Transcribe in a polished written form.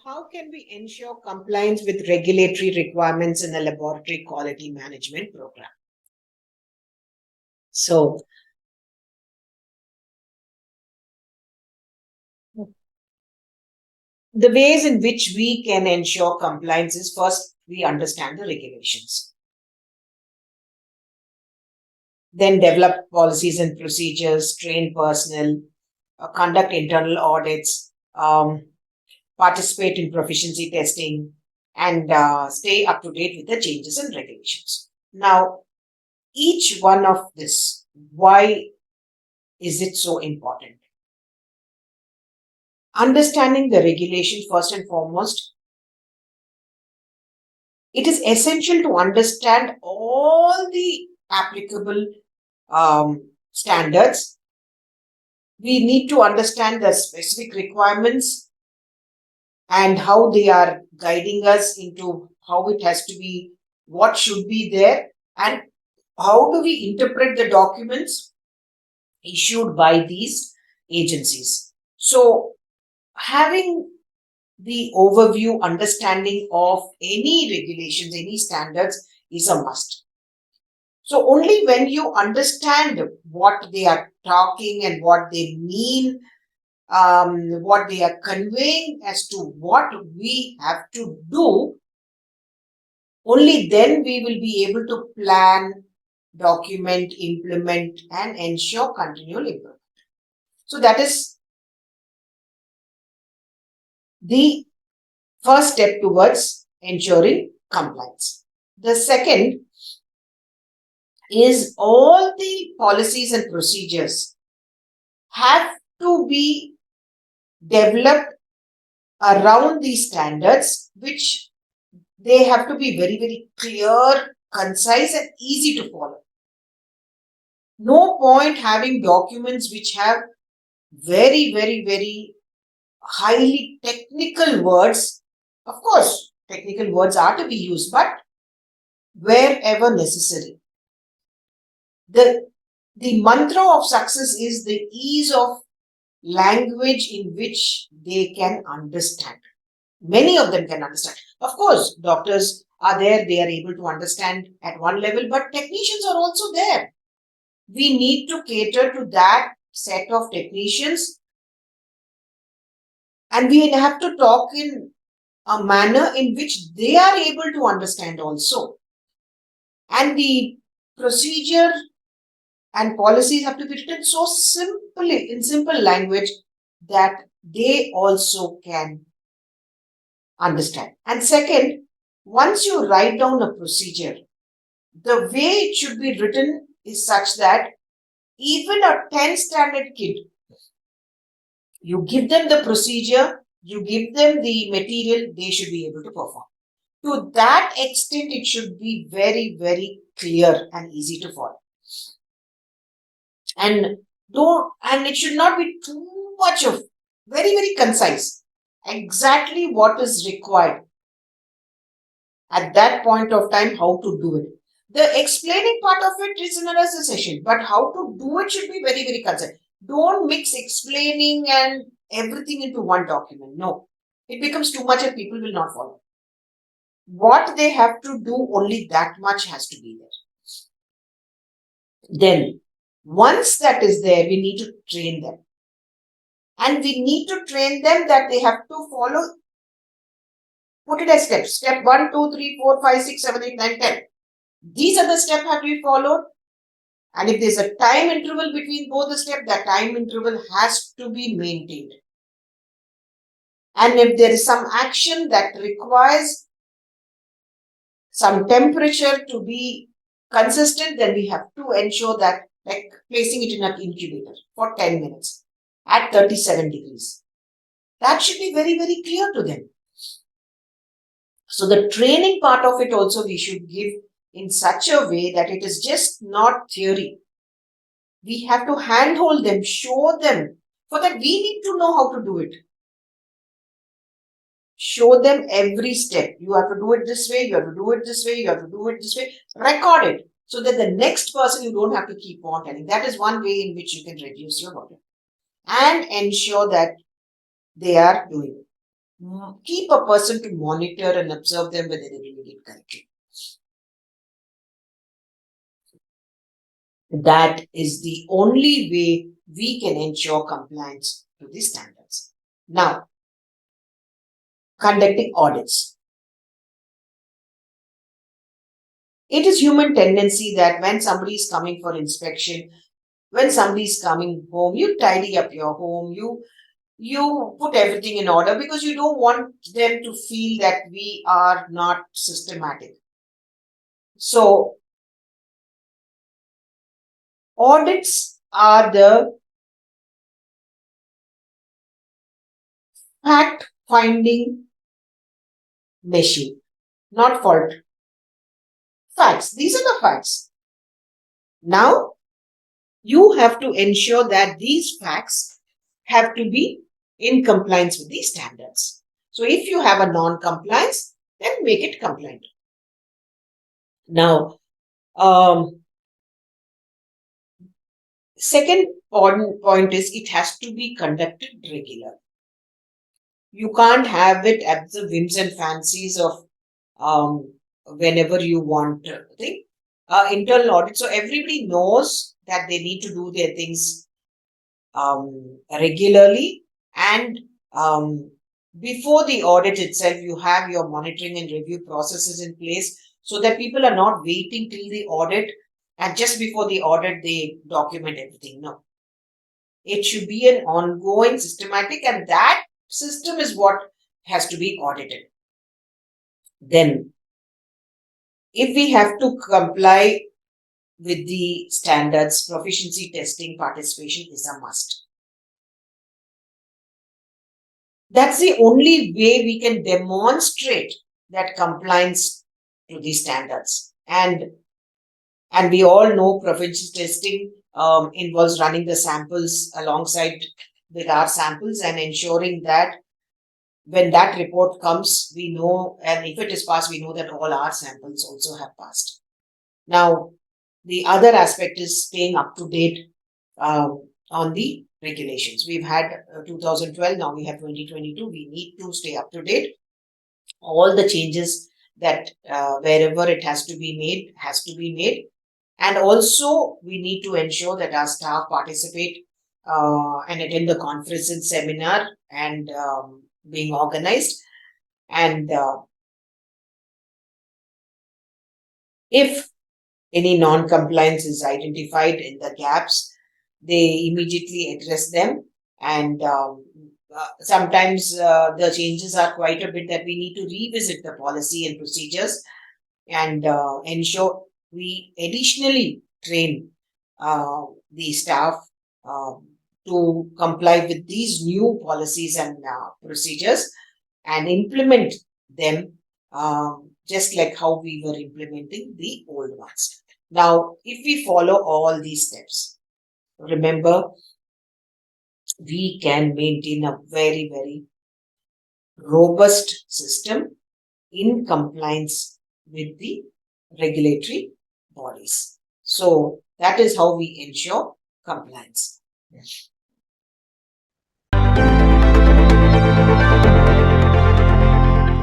how can we ensure compliance with regulatory requirements in a laboratory quality management program? So, the ways in which we can ensure compliance is first, we understand the regulations. Then develop policies and procedures, train personnel, conduct internal audits, participate in proficiency testing, and stay up to date with the changes in regulations. Now, each one of this, why is it so important? Understanding the regulation first and foremost, it is essential to understand all the applicable standards. We need to understand the specific requirements and how they are guiding us into how it has to be, what should be there, and how do we interpret the documents issued by these agencies. So, having the overview understanding of any regulations, any standards is a must. So only when you understand what they are talking and what they mean, what they are conveying as to what we have to do, only then we will be able to plan, document, implement, and ensure continual improvement. So that is the first step towards ensuring compliance. The second is all the policies and procedures have to be developed around these standards, which they have to be very, very clear, concise, and easy to follow. No point having documents which have very, very, very highly technical words. Of course, technical words are to be used, but wherever necessary. The mantra of success is the ease of language in which they can understand. Many of them can understand. Of course, doctors are there, they are able to understand at one level, but technicians are also there. We need to cater to that set of technicians, and we have to talk in a manner in which they are able to understand also. And the procedure and policies have to be written so simply, in simple language, that they also can understand. And second, once you write down a procedure, the way it should be written is such that even a 10th standard kid, you give them the procedure, you give them the material, they should be able to perform. To that extent, it should be very, very clear and easy to follow. And it should not be too much of, very, very concise, exactly what is required at that point of time, how to do it. The explaining part of it is in another session, but how to do it should be very, very concise. Don't mix explaining and everything into one document. No, it becomes too much and people will not follow. What they have to do, only that much has to be there. Then, once that is there, we need to train them. And we need to train them that they have to follow, put it as steps. Step 1, 2, 3, 4, 5, 6, 7, 8, 9, 10. These are the steps have to be followed. And if there's a time interval between both the steps, that time interval has to be maintained. And if there is some action that requires some temperature to be consistent, then we have to ensure that, like placing it in an incubator for 10 minutes at 37 degrees. That should be very, very clear to them. So the training part of it also we should give in such a way that it is just not theory. We have to handhold them, show them. For that, we need to know how to do it. Show them every step. You have to do it this way, you have to do it this way, you have to do it this way. Record it so that the next person you don't have to keep on telling. That is one way in which you can reduce your burden and ensure that they are doing it. keep a person to monitor and observe them whether they're doing it correctly. That is the only way we can ensure compliance to the standards. Now, conducting audits. It is human tendency that when somebody is coming for inspection, when somebody is coming home, you tidy up your home, you put everything in order because you don't want them to feel that we are not systematic. So, audits are the fact finding machine, not fault. Facts. These are the facts. Now, you have to ensure that these facts have to be in compliance with these standards. So, if you have a non compliance, then make it compliant. Now, second point is it has to be conducted regular. You can't have it at the whims and fancies of whenever you want thing. Internal audit. So everybody knows that they need to do their things regularly, and before the audit itself, you have your monitoring and review processes in place so that people are not waiting till the audit and just before the audit they document everything. No, it should be an ongoing systematic, and that system is what has to be audited. Then, if we have to comply with the standards, proficiency testing participation is a must. That's the only way we can demonstrate that compliance to the standards. And we all know proficiency testing involves running the samples alongside with our samples and ensuring that when that report comes, we know, and if it is passed, we know that all our samples also have passed. Now, the other aspect is staying up to date on the regulations. We've had 2012, now we have 2022. We need to stay up to date. All the changes that wherever it has to be made. And also, we need to ensure that our staff participate and attend the conference and seminar and being organized. And if any non-compliance is identified in the gaps, they immediately address them. And sometimes the changes are quite a bit that we need to revisit the policy and procedures and ensure we additionally train the staff to comply with these new policies and procedures and implement them just like how we were implementing the old ones. Now, if we follow all these steps, remember, we can maintain a very, very robust system in compliance with the regulatory bodies. So that is how we ensure compliance.